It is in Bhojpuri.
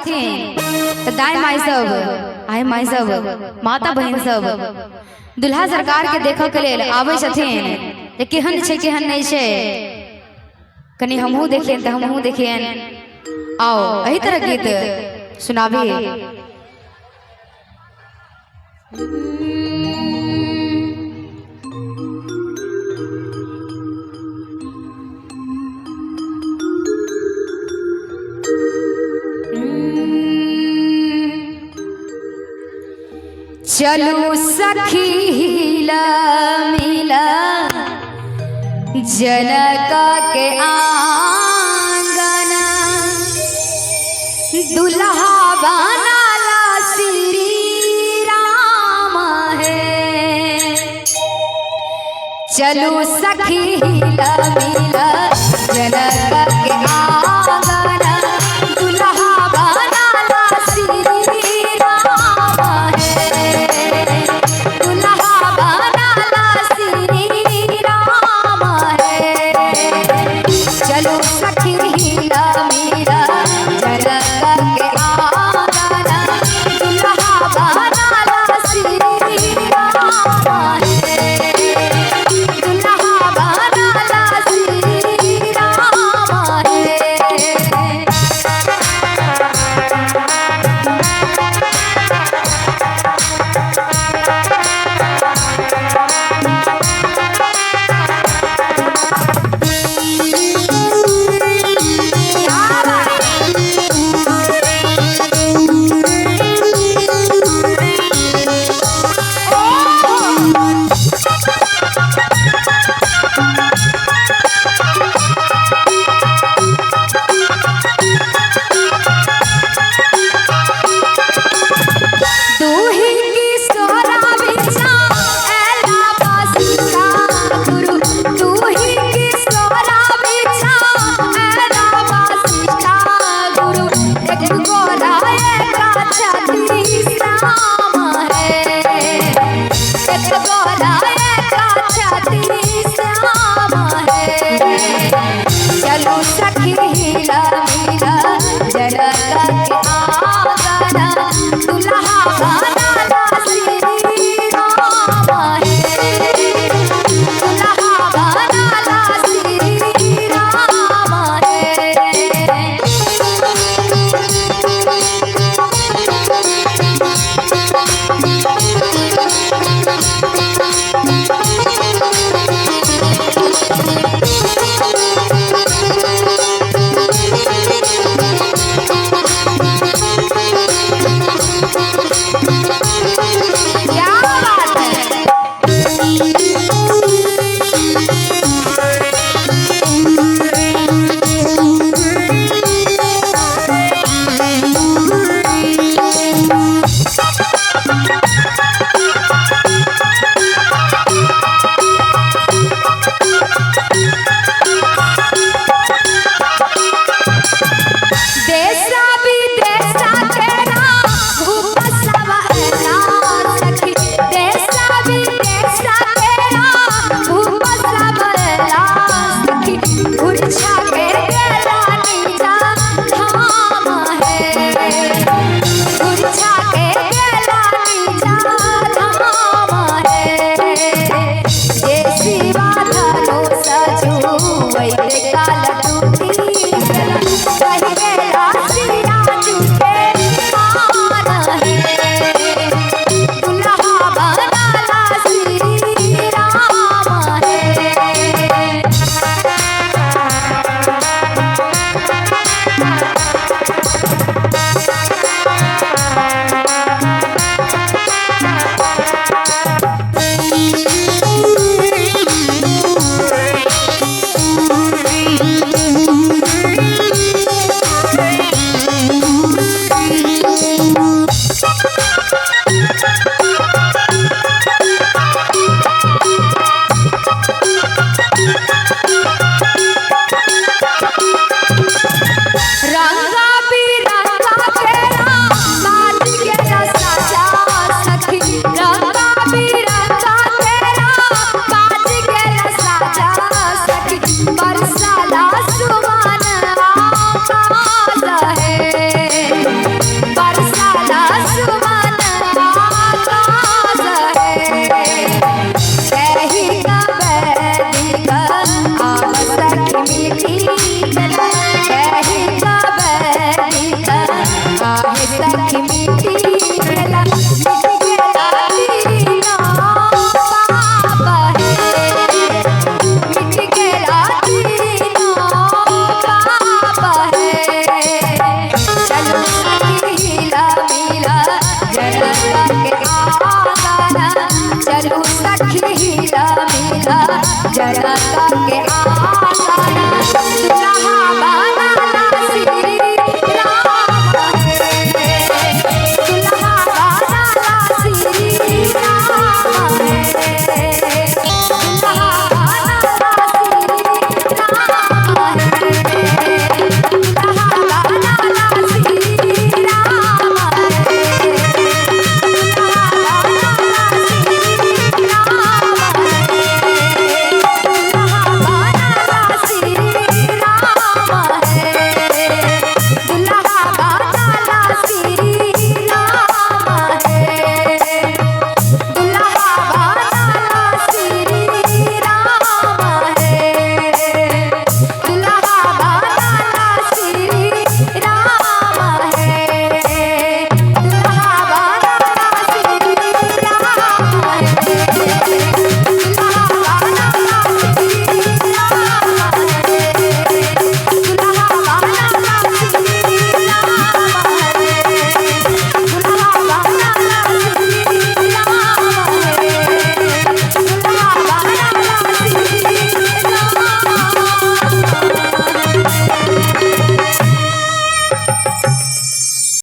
छथिन तो दाई माई सब आए माई सब माता बहन सब दुल्हा सरकार के देखो के लेल आवे छथिन जे केहन छे केहन नहीं छे कनी हमहू देखियन त हमहू देखियन। आओ एही तरह गीत सुनाबी। चलो सखी हिला मिला जनका के आंगन दुल्हा बनाला श्री राम है। चलो सखी हिला मिला जनका के आंगन दुल्हा बनाला श्री राम है। दुल्हा बनाला श्री राम है। चलो सखी हिला मिला जनका के आंगन दुल्हा बनाला श्री राम है। दुल्हा बनाला श्री राम है। चलो सखी हिला मिला जनका के आंगन दुल्हा बनाला श्री राम है। दुल्हा बनाला श्री राम है। चढ़ता